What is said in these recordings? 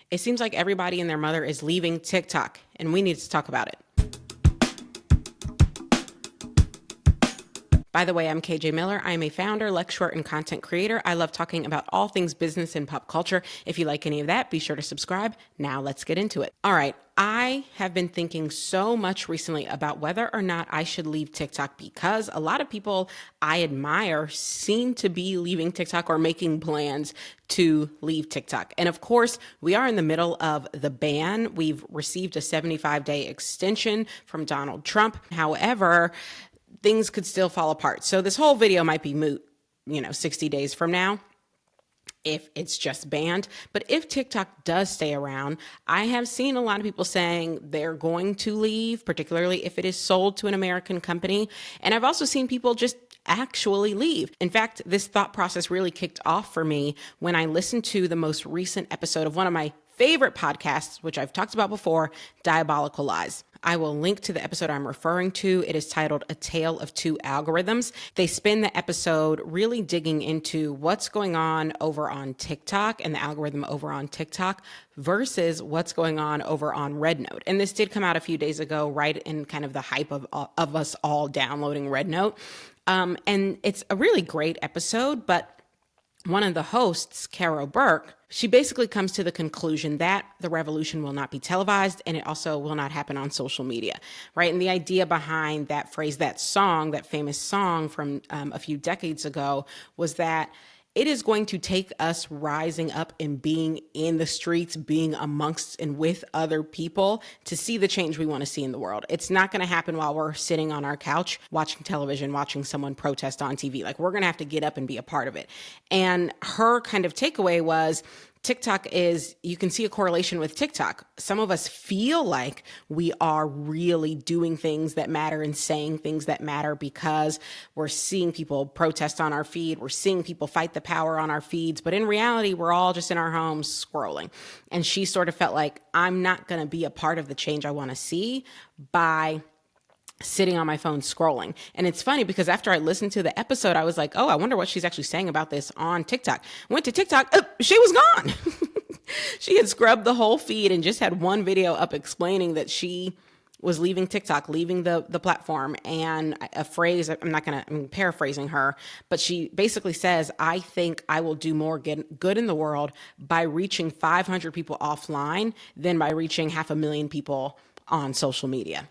It seems like everybody and their mother is leaving TikTok, and we need to talk about it. By the way, I'm KJ Miller. I'm a founder, lecturer, and content creator. I love talking about all things business and pop culture. If you like any of that, be sure to subscribe. Now let's get into it. All right. I have been thinking so much recently about whether or not I should leave TikTok because a lot of people I admire seem to be leaving TikTok or making plans to leave TikTok. And of course, we are in the middle of the ban. We've received a 75-day extension from Donald Trump. However, things could still fall apart. So this whole video might be moot, 60 days from now, if it's just banned. But if TikTok does stay around, I have seen a lot of people saying they're going to leave, particularly if it is sold to an American company. And I've also seen people just actually leave. In fact, this thought process really kicked off for me when I listened to the most recent episode of one of my favorite podcasts, which I've talked about before, Diabolical Lies. I will link to the episode I'm referring to. It is titled A Tale of Two Algorithms. They spend the episode really digging into what's going on over on TikTok and the algorithm over on TikTok versus what's going on over on RedNote. And this did come out a few days ago, right in kind of the hype of us all downloading RedNote. And it's a really great episode, but one of the hosts, Carol Burke, she basically comes to the conclusion that the revolution will not be televised and it also will not happen on social media, right? And the idea behind that phrase, that song, that famous song from a few decades ago was that it is going to take us rising up and being in the streets, being amongst and with other people to see the change we want to see in the world. It's not going to happen while we're sitting on our couch watching television, watching someone protest on TV. Like, we're going to have to get up and be a part of it. And her kind of takeaway was, TikTok is, you can see a correlation with TikTok. Some of us feel like we are really doing things that matter and saying things that matter because we're seeing people protest on our feed. We're seeing people fight the power on our feeds. But in reality, we're all just in our homes scrolling. And she sort of felt like, I'm not going to be a part of the change I want to see by sitting on my phone scrolling. And it's funny because after I listened to the episode, I was like, oh, I wonder what she's actually saying about this on TikTok. Went to TikTok, she was gone. She had scrubbed the whole feed and just had one video up explaining that she was leaving TikTok, leaving the platform. And a phrase, I'm paraphrasing her, but she basically says, I think I will do more good in the world by reaching 500 people offline than by reaching 500,000 people on social media.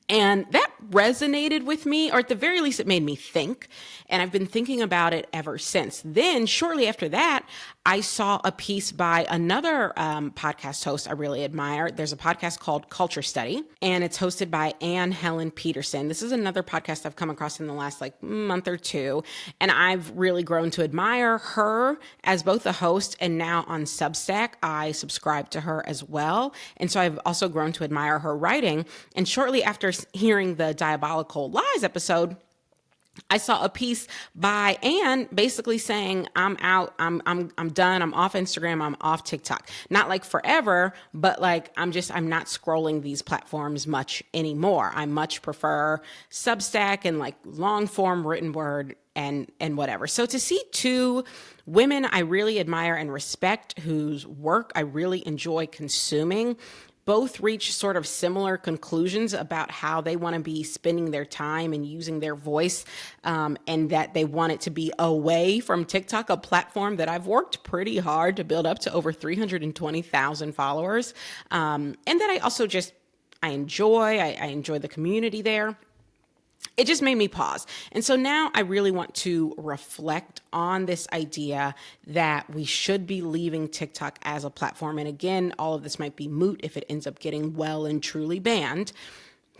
And that resonated with me, or at the very least, it made me think. And I've been thinking about it ever since. Then, shortly after that, I saw a piece by another podcast host I really admire. There's a podcast called Culture Study, and it's hosted by Anne Helen Peterson. This is another podcast I've come across in the last month or two, and I've really grown to admire her as both a host and now on Substack. I subscribe to her as well, and so I've also grown to admire her writing. And shortly after hearing the Diabolical Lies episode, I saw a piece by Anne basically saying, I'm out, I'm done, I'm off Instagram, I'm off TikTok. Not like forever, but like I'm not scrolling these platforms much anymore. I much prefer Substack and like long form written word and whatever. So to see two women I really admire and respect, whose work I really enjoy consuming, both reach sort of similar conclusions about how they want to be spending their time and using their voice, and that they want it to be away from TikTok, a platform that I've worked pretty hard to build up to over 320,000 followers, and that I also I enjoy the community there. It just made me pause. And so now I really want to reflect on this idea that we should be leaving TikTok as a platform. And again, all of this might be moot if it ends up getting well and truly banned.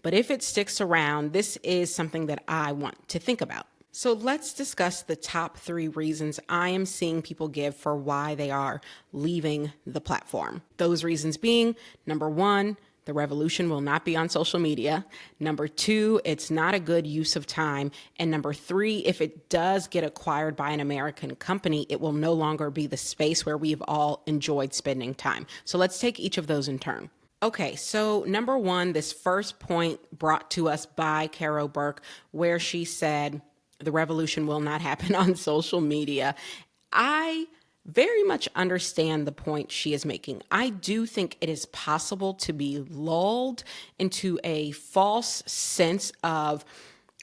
But if it sticks around, this is something that I want to think about. So let's discuss the top 3 reasons I am seeing people give for why they are leaving the platform. Those reasons being, number 1, the revolution will not be on social media. Number 2, it's not a good use of time. And number 3, if it does get acquired by an American company, it will no longer be the space where we've all enjoyed spending time. So let's take each of those in turn. Okay, so number 1, this first point brought to us by Carol Burke, where she said, the revolution will not happen on social media. I very much understand the point she is making. I do think it is possible to be lulled into a false sense of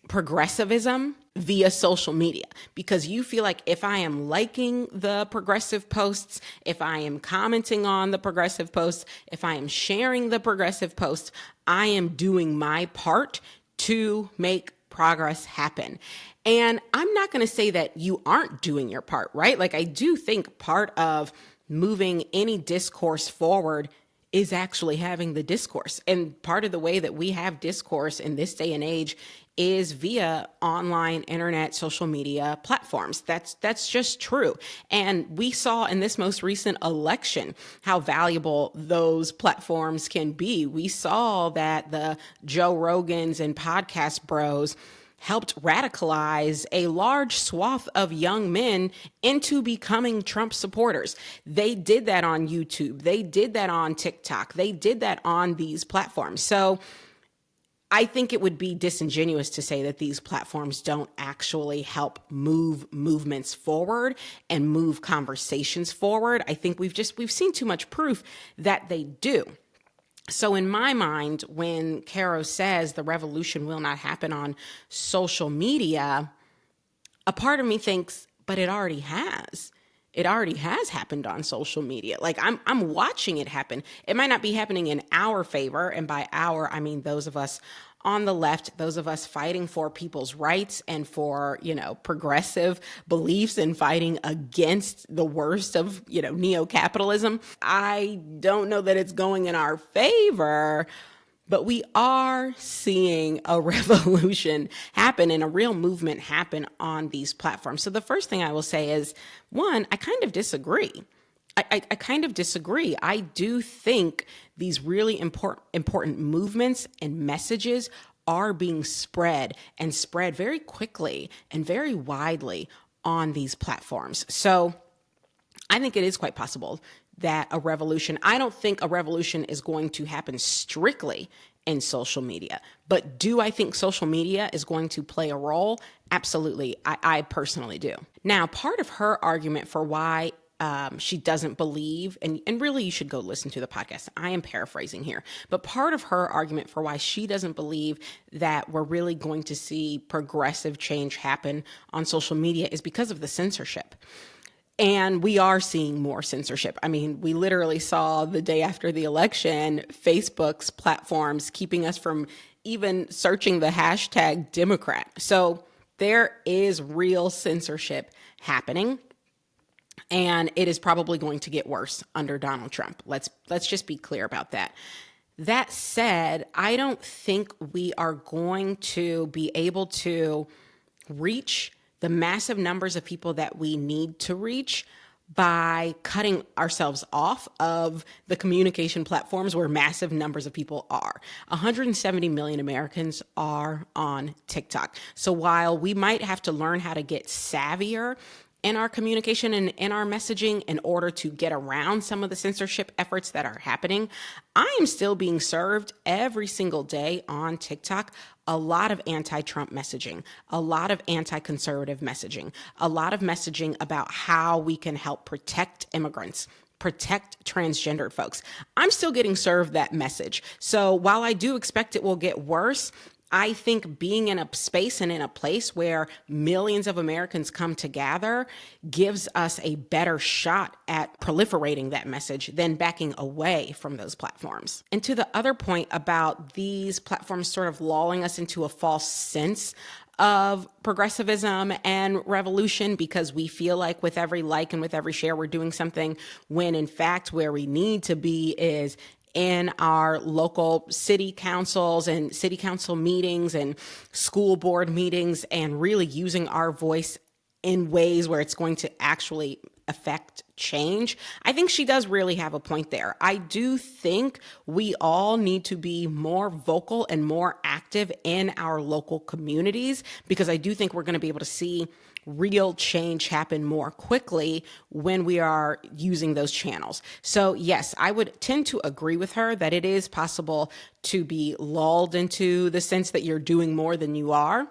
progressivism via social media, because you feel like if I am liking the progressive posts, if I am commenting on the progressive posts, if I am sharing the progressive posts, I am doing my part to make progress happen. And I'm not going to say that you aren't doing your part, right? Like, I do think part of moving any discourse forward is actually having the discourse. And part of the way that we have discourse in this day and age is via online, internet, social media platforms. That's just true. And we saw in this most recent election how valuable those platforms can be. We saw that the Joe Rogans and podcast bros helped radicalize a large swath of young men into becoming Trump supporters. They did that on YouTube. They did that on TikTok. They did that on these platforms. So I think it would be disingenuous to say that these platforms don't actually help move movements forward and move conversations forward. I think we've seen too much proof that they do. So in my mind, when Caro says the revolution will not happen on social media, a part of me thinks, but it already has. It already has happened on social media. Like, I'm watching it happen. It might not be happening in our favor. And by our, I mean those of us on the left, those of us fighting for people's rights and for, progressive beliefs and fighting against the worst of, neo-capitalism. I don't know that it's going in our favor, but we are seeing a revolution happen and a real movement happen on these platforms. So the first thing I will say is, one, I kind of disagree. I kind of disagree. I do think these really important movements and messages are being spread very quickly and very widely on these platforms. So I think it is quite possible that a revolution, I don't think a revolution is going to happen strictly in social media, but do I think social media is going to play a role? Absolutely. I personally do. Now, part of her argument for why she doesn't believe, and really you should go listen to the podcast. I am paraphrasing here, but part of her argument for why she doesn't believe that we're really going to see progressive change happen on social media is because of the censorship. And we are seeing more censorship. I mean, we literally saw the day after the election, Facebook's platforms keeping us from even searching the hashtag Democrat. So there is real censorship happening. And it is probably going to get worse under Donald Trump. Let's just be clear about that. That said, I don't think we are going to be able to reach the massive numbers of people that we need to reach by cutting ourselves off of the communication platforms where massive numbers of people are. 170 million Americans are on TikTok. So while we might have to learn how to get savvier in our communication and in our messaging in order to get around some of the censorship efforts that are happening, I am still being served every single day on TikTok a lot of anti-Trump messaging, a lot of anti-conservative messaging, a lot of messaging about how we can help protect immigrants, protect transgendered folks. I'm still getting served that message. So while I do expect it will get worse, I think being in a space and in a place where millions of Americans come together gives us a better shot at proliferating that message than backing away from those platforms. And to the other point about these platforms sort of lulling us into a false sense of progressivism and revolution because we feel like with every like and with every share we're doing something, when in fact where we need to be is in our local city councils and city council meetings and school board meetings and really using our voice in ways where it's going to actually affect change. I think she does really have a point there. I do think we all need to be more vocal and more active in our local communities because I do think we're going to be able to see real change happen more quickly when we are using those channels. So yes, I would tend to agree with her that it is possible to be lulled into the sense that you're doing more than you are.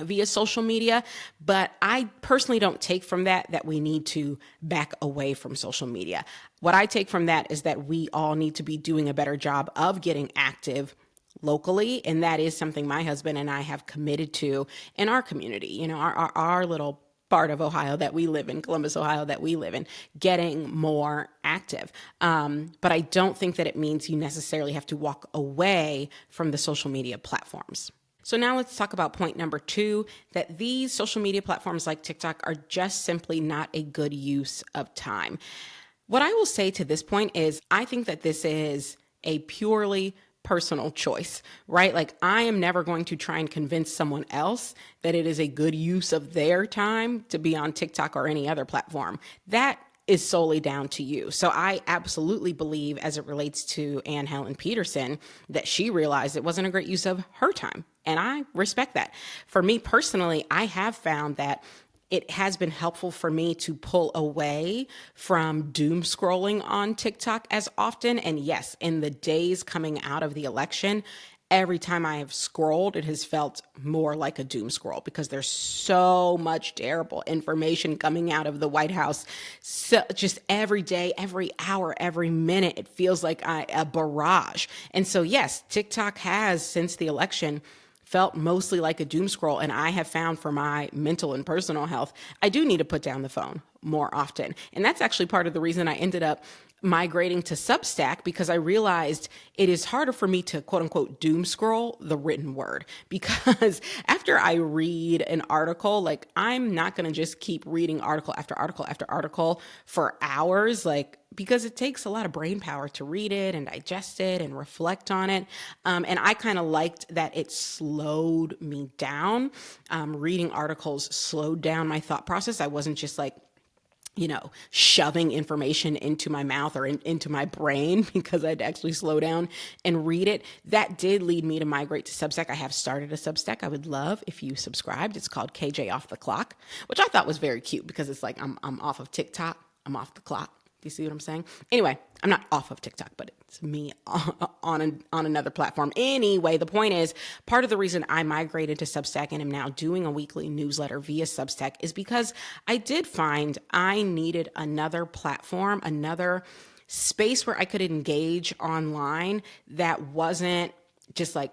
via social media, but I personally don't take from that we need to back away from social media. What I take from that is that we all need to be doing a better job of getting active locally, and that is something my husband and I have committed to in our community. Our little part of Ohio that we live in, Columbus, Ohio, that we live in, getting more active. But I don't think that it means you necessarily have to walk away from the social media platforms. So now let's talk about point number 2, that these social media platforms like TikTok are just simply not a good use of time. What I will say to this point is I think that this is a purely personal choice, right? Like, I am never going to try and convince someone else that it is a good use of their time to be on TikTok or any other platform. That is solely down to you. So I absolutely believe, as it relates to Anne Helen Peterson, that she realized it wasn't a great use of her time. And I respect that. For me personally, I have found that it has been helpful for me to pull away from doom scrolling on TikTok as often. And yes, in the days coming out of the election, every time I have scrolled, it has felt more like a doom scroll because there's so much terrible information coming out of the White House. So just every day, every hour, every minute, it feels like a barrage. And so yes, TikTok has, since the election, felt mostly like a doom scroll. And I have found, for my mental and personal health, I do need to put down the phone more often. And that's actually part of the reason I ended up migrating to Substack, because I realized it is harder for me to quote unquote doom scroll the written word, because after I read an article, like, I'm not going to just keep reading article after article after article for hours, like, because it takes a lot of brain power to read it and digest it and reflect on it. And I kind of liked that it slowed me down. Reading articles slowed down my thought process. I wasn't just like, shoving information into my mouth or into my brain, because I'd actually slow down and read it. That did lead me to migrate to Substack. I have started a Substack. I would love if you subscribed. It's called KJ Off the Clock, which I thought was very cute, because it's like, I'm off of TikTok. I'm off the clock. Do you see what I'm saying? Anyway, I'm not off of TikTok, but it's me on another platform. Anyway, the point is, part of the reason I migrated to Substack and am now doing a weekly newsletter via Substack is because I did find I needed another platform, another space where I could engage online that wasn't just like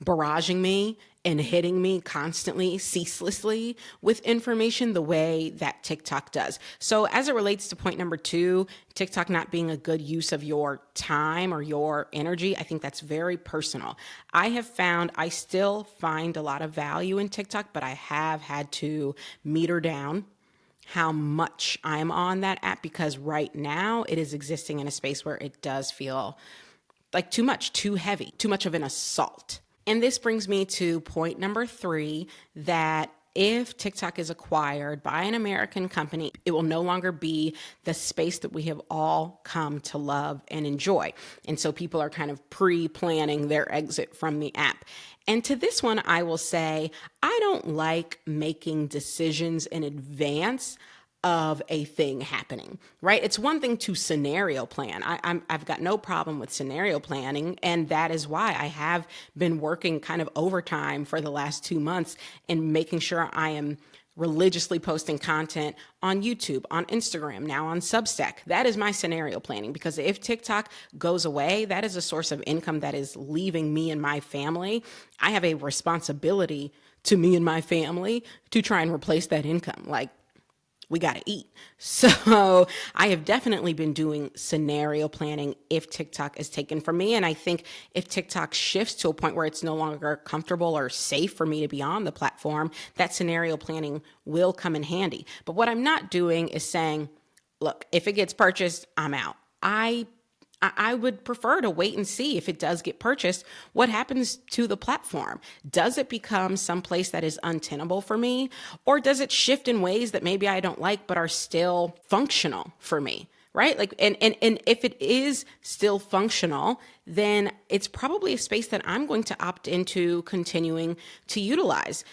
barraging me and hitting me constantly, ceaselessly with information the way that TikTok does. So as it relates to point number 2, TikTok not being a good use of your time or your energy, I think that's very personal. I have found I still find a lot of value in TikTok, but I have had to meter down how much I'm on that app, because right now it is existing in a space where it does feel like too much, too heavy, too much of an assault. And this brings me to point number 3, that if TikTok is acquired by an American company, it will no longer be the space that we have all come to love and enjoy. And so people are kind of pre-planning their exit from the app. And to this one, I will say, I don't like making decisions in advance of a thing happening, right? It's one thing to scenario plan. I've got no problem with scenario planning. And that is why I have been working kind of overtime for the last 2 months and making sure I am religiously posting content on YouTube, on Instagram, now on Substack. That is my scenario planning, because if TikTok goes away, that is a source of income that is leaving me and my family. I have a responsibility to me and my family to try and replace that income. Like, we got to eat. So I have definitely been doing scenario planning if TikTok is taken from me. And I think if TikTok shifts to a point where it's no longer comfortable or safe for me to be on the platform, that scenario planning will come in handy. But what I'm not doing is saying, look, if it gets purchased, I'm out. I would prefer to wait and see, if it does get purchased, what happens to the platform. Does it become someplace that is untenable for me? Or does it shift in ways that maybe I don't like, but are still functional for me? Right? Like, and if it is still functional, then it's probably a space that I'm going to opt into continuing to utilize.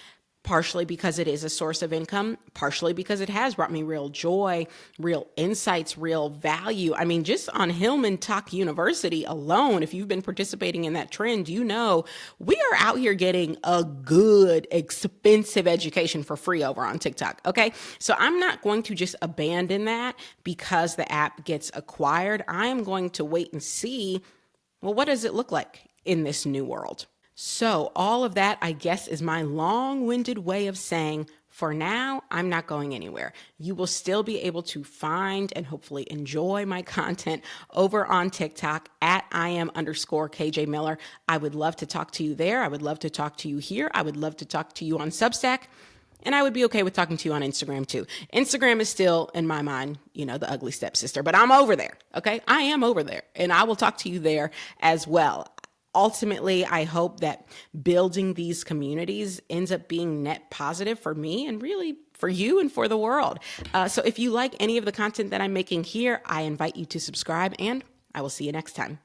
partially because it is a source of income, partially because it has brought me real joy, real insights, real value. I mean, just on Hillman Talk University alone, if you've been participating in that trend, you know we are out here getting a good, expensive education for free over on TikTok, okay? So I'm not going to just abandon that because the app gets acquired. I am going to wait and see, well, what does it look like in this new world? So all of that, I guess, is my long-winded way of saying, for now, I'm not going anywhere. You will still be able to find and hopefully enjoy my content over on TikTok at @IM_KJ_Miller. I would love to talk to you there. I would love to talk to you here. I would love to talk to you on Substack. And I would be okay with talking to you on Instagram too. Instagram is still, in my mind, the ugly stepsister, but I'm over there, okay? I am over there, and I will talk to you there as well. Ultimately, I hope that building these communities ends up being net positive for me and really for you and for the world. So if you like any of the content that I'm making here, I invite you to subscribe, and I will see you next time.